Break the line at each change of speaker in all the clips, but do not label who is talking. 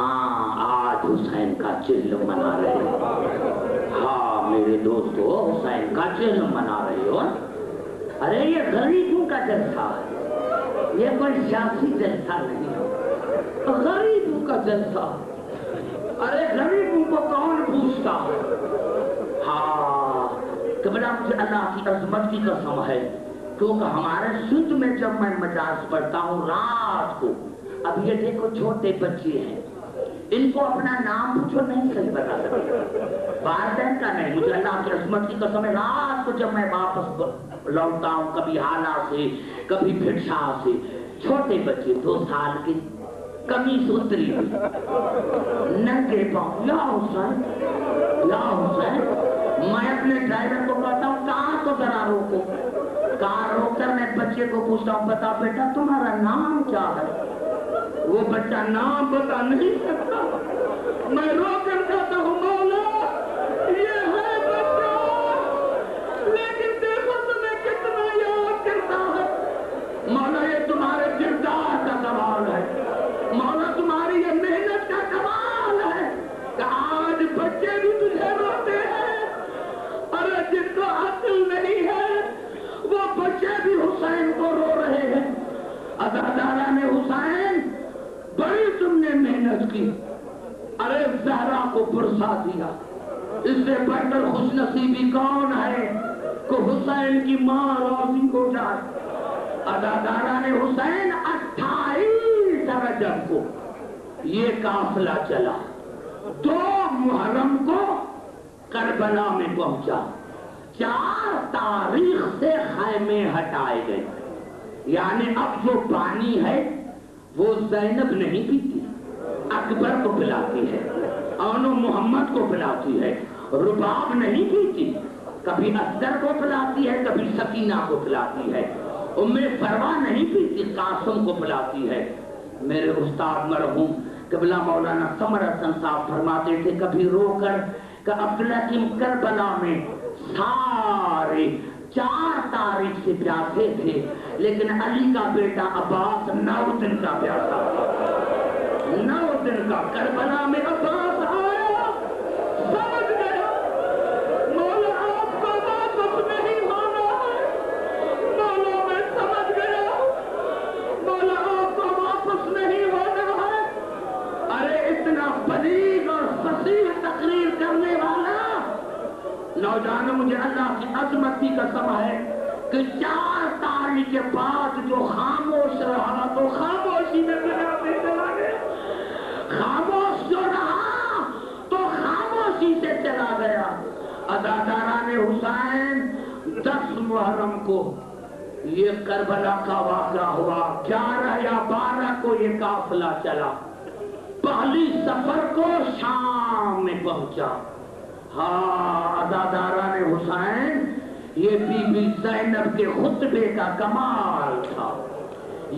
ہاں آج حسین کا جلوہ منا رہے ہو. ہاں میرے دوستو حسین کا جلوہ منا رہے ہو. ارے یہ غریبوں کا جلسہ ہے, یہ کوئی سیاسی جلسہ نہیں ہے, غریبوں کا جلسہ. ارے غریبوں کو کون پوچھتا ہے. ہاں قبلہ مجھے اللہ کی عظمت کی قسم ہے, کیونکہ ہمارے سندھ میں جب میں مجاز پڑھتا ہوں رات کو, اب یہ دیکھو چھوٹے بچے ہیں, ان کو اپنا نام پوچھو نہیں صحیح بتا سکتے, والدین کا نہیں, مجھے اللہ کی عظمت کی قسم ہے رات کو جب میں واپس لوٹتا ہوں کبھی حالہ سے کبھی پھر شاہ سے, چھوٹے بچے 2 سال کے قمیص اتری ہوئی ننگے پاؤں, یا حسین یا حسین. میں اپنے ڈرائیور کو کہتا ہوں کہاں تو ذرا روکو, کار روک کر میں بچے کو پوچھتا ہوں بتا بیٹا تمہارا نام کیا ہے. وہ بچہ نام بتا نہیں سکتا, میں رو کر کہتا ہوں مولا یہ ہے بچہ, لیکن دیکھو تمہیں کتنا یاد کرتا ہے. مولا یہ تمہارے کردار کا کمال ہے, مولا تمہاری یہ محنت کا کمال ہے کہ آج بچے بھی تجھے روتے ہیں. ارے جن کو عقل نہیں ہے وہ بچے بھی حسین کو رو رہے ہیں. عزادارہ نے حسین بڑی تم نے محنت کی, ارے زہرا کو پرسا دیا, اس سے بڑھ کر خوش نصیبی کون ہے کہ حسین کی ماں راضی ہو جائے. عزادارہ نے حسین 28 رجب کو یہ قافلہ چلا, 2 محرم کو کربلا میں پہنچا, 4 تاریخ سے خیمے ہٹائے گئے. یعنی اب جو پانی ہے وہ زینب نہیں پیتی, اکبر کو پلاتی ہے, اونو محمد کو پلاتی ہے. رباب نہیں پیتی, کبھی اصغر کو پلاتی ہے کبھی سکینہ کو پلاتی ہے. ام فروا نہیں پیتی, قاسم کو پلاتی ہے. میرے استاد مرحوم قبلہ مولانا قمر حسن صاحب فرماتے تھے کبھی رو کر کہ عبدالحکیم کربلا میں سارے 4 تاریخ سے پیاسے تھے, لیکن علی کا بیٹا عباس 9 دن کا پیاسا, 9 دن کا. کربلا میں عباس آیا, سمجھ گیا مولا آپ کو واپس نہیں ہونا ہے. مولا میں سمجھ گیا مولا آپ کو واپس نہیں ہونا ہے. ارے اتنا بلیغ اور فصیح تقریر کرنے والا نوجوانوں, مجھے اللہ کی عظمت کی قسم ہے کہ 4 تاریخ کے بعد جو خاموش رہا تو خاموشی میں بجاتے چلا گیا, خاموش جو رہا تو خاموشی سے چلا گیا. عزادارہ نے حسین 10 محرم کو یہ کربلا کا واقعہ ہوا, 11 یا 12 کو یہ قافلہ چلا, پہلی سفر کو شام میں پہنچا. ہاں عزادارہ نے حسین یہ بی بی زینب کے خطبے کا کمال تھا,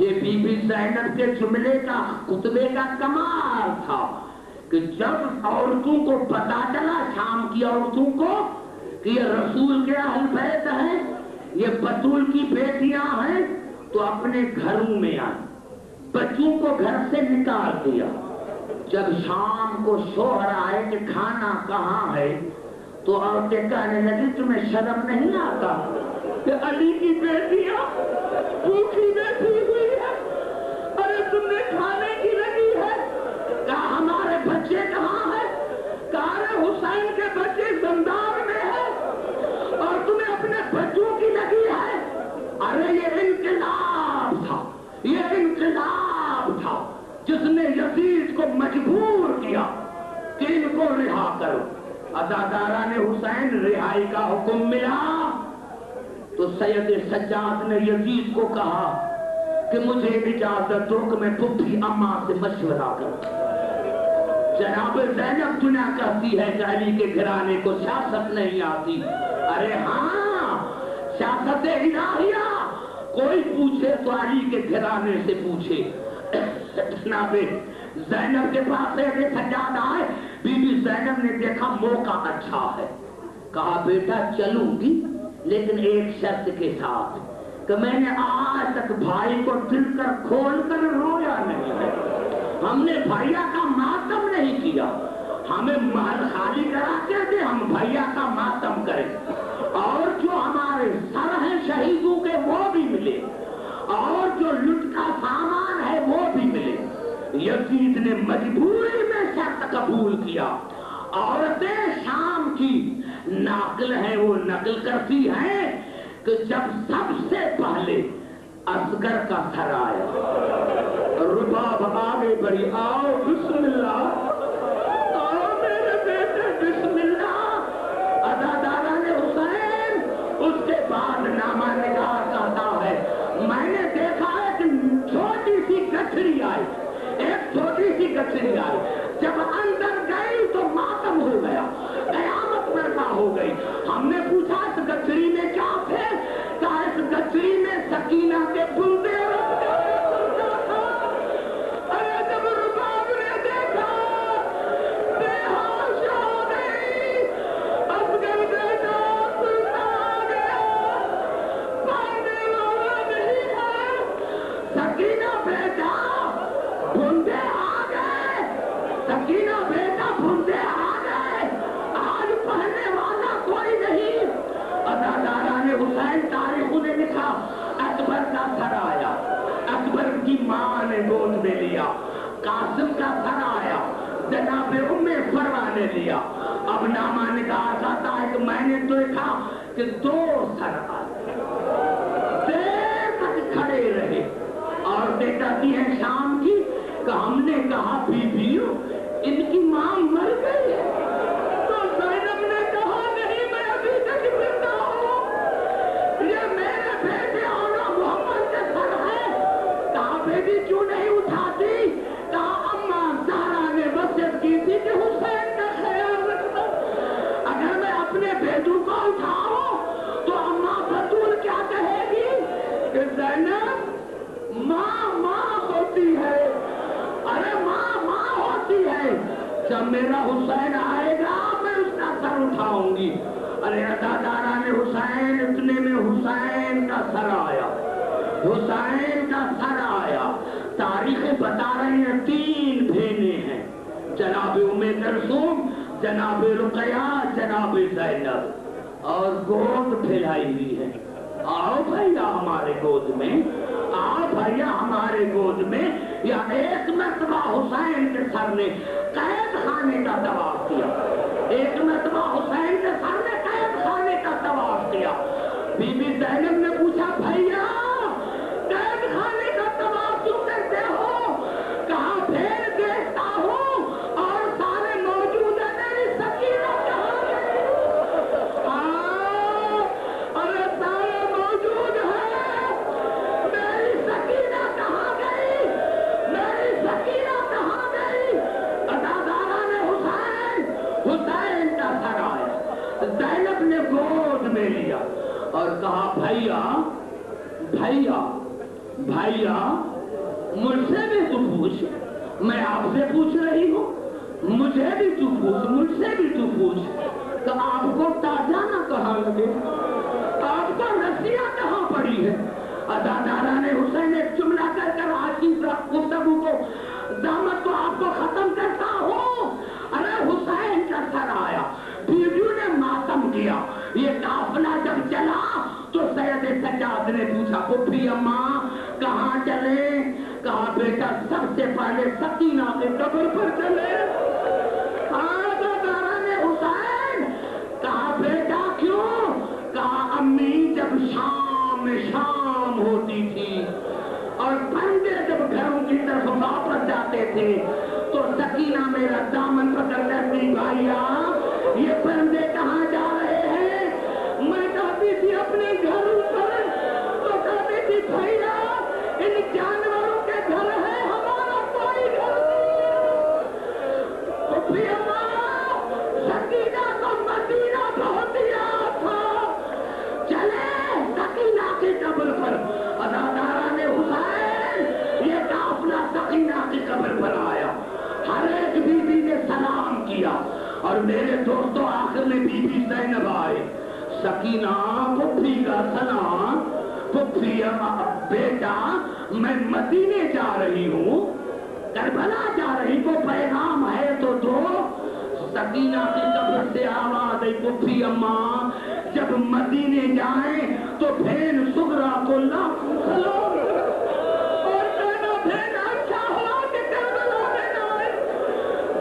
یہ بی بی زینب کے جملے کا خطبے کا کمال تھا کہ جب عورتوں کو پتا چلا, شام کی عورتوں کو, کہ یہ رسول کے اہل بیت ہیں, یہ بطول کی بیٹیاں ہیں, تو اپنے گھروں میں آئیں, بچوں کو گھر سے نکال دیا. جب شام کو شوہر آئے کہ کھانا کہاں ہے تو عورتیں کہنے لگی تمہیں شرم نہیں آتا کہ علی کی بیٹیاں بھوکی بیٹھی ہوئی ہے, ارے تم نے کھانے کی لگی ہے. کہا ہمارے بچے کہاں ہیں, کہا ارے حسین کے بچے زندان میں ہیں اور تمہیں اپنے بچوں کی لگی ہے. ارے یہ انقلاب تھا, یہ انقلاب تھا جس نے یزید کو مجبور کیا کہ ان کو رہا کرو. عزادارہ نے حسین رہائی کا حکم ملا تو سید سجاد نے یزید کو کہا کہ مجھے اجازت دو کہ میں پھپھی اماں سے مشورہ کروں. جناب زینب دنیا کہتی ہے کہ علی کے گھرانے کو سیاست نہیں آتی. ارے ہاں سیاست الہیہ کوئی پوچھے تو علی کے گھرانے سے پوچھے. جناب زینب کے پاس سید سجاد آئے, بی بی زینب نے دیکھا موقع اچھا ہے, کہا بیٹا چلوں گی لیکن ایک شرط کے ساتھ کہ میں نے آج تک بھائی کو دل کر کھول کر رویا نہیں ہے. ہم نے بھیا کا ماتم نہیں کیا، ہمیں محل خالی کراتے تھے، ہم بھیا کا ماتم کریں، اور جو ہمارے سر ہیں شہیدوں کے وہ بھی ملے، اور جو لٹ کا سامان ہے وہ بھی ملے۔ یزید نے مجبوری میں شرط قبول کیا۔ عورتیں شام کی ناقل ہیں، وہ نقل کرتی ہیں کہ جب سب سے پہلے اصغر کا سر آیا، رباب آگے بڑھی، آؤ بسم اللہ، آؤ میرے بیٹے بسم اللہ۔ عزاداران حسین، اس کے بعد نامہ نگار کہتا ہے میں نے دیکھا ایک چھوٹی سی گٹھڑی آئی، ایک چھوٹی سی گٹھڑی آئی، جب اندر گئی تو ماتم ہو گیا، قیامت برپا ہو گئی۔ ہم نے پوچھا اس گٹھڑی میں کیا تھے؟ کہا اس گٹھڑی میں سکینہ کے بندے رکھتے۔ ارے جب رباب نے دیکھا بے ہوش ہو گئی، اصغر بیٹا آ گیا، پڑھنے والا نہیں ہے، سکینہ بیٹا بندے آ گئے، سکینہ بیٹا بندے آ گئے، آج پڑھنے والا کوئی نہیں۔ عزاداران حسین تاریخ نے لکھا اکبر کا سر آیا، اکبر کی ماں نے گود میں لیا، قاسم کا سر آیا، جناب ام فروا نے لیا۔ اب نامہ نگار آتا ہے کہ میں نے دیکھا کہ 2 سر آئے، دیر تک کھڑے رہے، اور کہتی ہے شام کی کہ ہم نے کہا بی بیو ان کی ماں مر گئی ہے، تو زینب نے کہا نہیں میں ابھی تک زندہ ہوں، یہ میرے بیٹے اور محمد کے سر ہے۔ کہا بیٹی کیوں نہیں اٹھاتی؟ کہا اماں زہرا نے وصیت کی تھی کہ حسین کا خیال رکھنا، اگر میں اپنے بیٹوں کو اٹھاؤں تو اماں بطول کیا کہے گی کہ زینب ماں ماں ہوتی ہے، ارے ماں ماں ہوتی ہے، جب میرا حسین آئے گا میں اس کا سر اٹھاؤں گی۔ ارے عزاداران حسین، اتنے میں حسین کا سر آیا، حسین کا سر آیا۔ تاریخیں بتا رہی ہیں 3 بہنیں ہیں، جناب ام کلثوم، جناب رقیہ، جناب زینب، اور گود پھیلائی ہوئی ہے، آؤ بھیا ہمارے گود میں، آؤ بھیا ہمارے گود میں۔ یا ایک مرتبہ حسین کے سر نے قید خانے کا طواف کیا، ایک مرتبہ حسین کے سر نے قید خانے کا طواف کیا۔ بی بی زینب نے پوچھا بھیا قید خانے کا طواف کیوں کرتے ہو؟ کہا پھر دیکھتا ہوں اور سارے موجود ہیں، میری سکینہ کہاں گئی؟ ارے سارے موجود ہیں، میری سکینہ کہاں گئی؟ میری سکینہ کہاں گئی؟ عزاداران حسین، حسین کا سر آیا، زینب نے گود میں لیا اور کہا بھیا بھیا بھیا مجھ سے بھی تو پوچھ، میں آپ سے پوچھ رہی ہوں، مجھے بھی تو پوچھ، مجھ سے بھی تو پوچھ کہ آپ کو تاجانہ کہاں لگے، آپ کو رسیاں کہاں پڑی ہے؟ عزاداران حسین ایک جملہ کر کر آخر گفتگو کو زحمت کو آپ کو ختم کرتا ہوں۔ ارے حسین کا سر آیا، بیویوں نے ماتم کیا، یہ قافلہ جب چلا تو سید سجاد نے پوچھا پھوپھی اماں کہاں چلے؟ کہا بیٹا سب سے پہلے سکینہ کے قبر پر چلے۔ عزاداران حسین، کہا بیٹا کیوں؟ کہا امی جب شام ہوتی تھی اور بندے جب گھروں کی طرف واپس جاتے تھے تو سکینہ میرا دامن پکڑ لیتی، بھائیا یہ بندے کہاں جا رہے ہیں؟ میں کہتی تھی اپنے گھر پر، تو کہتی تھی بھائیا ان جانوروں کے گھر ہے، ہمارا کوئی گھر نہیں ہے۔ تو پھر سکینہ کو مدینہ بہت یاد تھا، چلے سکینہ کی قبر پر۔ عزاداران حسین، یہ قافلہ سکینہ کی قبر پر آیا، ہر ایک بی بی نے سلام کیا، اور میرے دوستوں آخر میں بی بی زینب آئے۔ سکینہ پھوپھی کا سلام، پھوپھی بیٹا میں مدینے جا رہی ہوں، کربلا جا رہی کو پیغام ہے تو دو. سکینہ کی قبر سے آواز آئی پھپھی اماں جب مدینے جائیں تو بہن صغرا کو لاکھوں سلام. اور کہنا بہن اچھا ہوا کہ کربلا میں نہ آئی,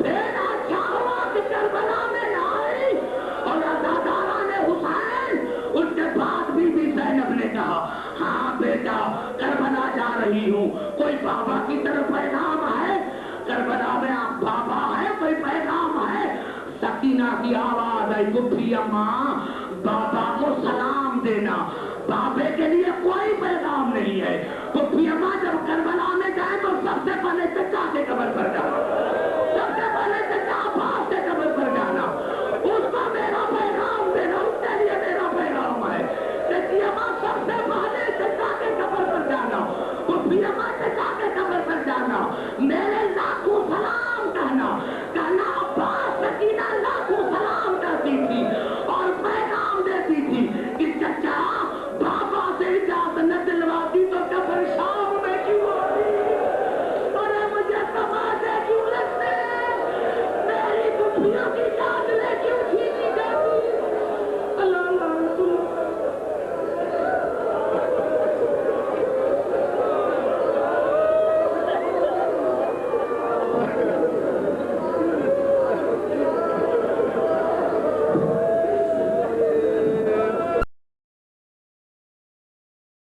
بہن اچھا ہوا کہ کربلا میں نہ آئی. اور عزاداران حسین اس کے بعد بھی زینب نے کہا ہاں بیٹا کربلا جا رہی ہوں, کوئی بابا کی طرف پیغام ہے؟ کربلا میں آپ بابا ہے, کوئی پیغام ہے؟ سکینہ کی آواز آئی پھپھی اماں بابا کو سلام دینا, بابے کے لیے کوئی پیغام نہیں ہے. پھپھی اماں جب کربلا میں جائے تو سب سے پہلے چچا کے قبر پر جاؤ.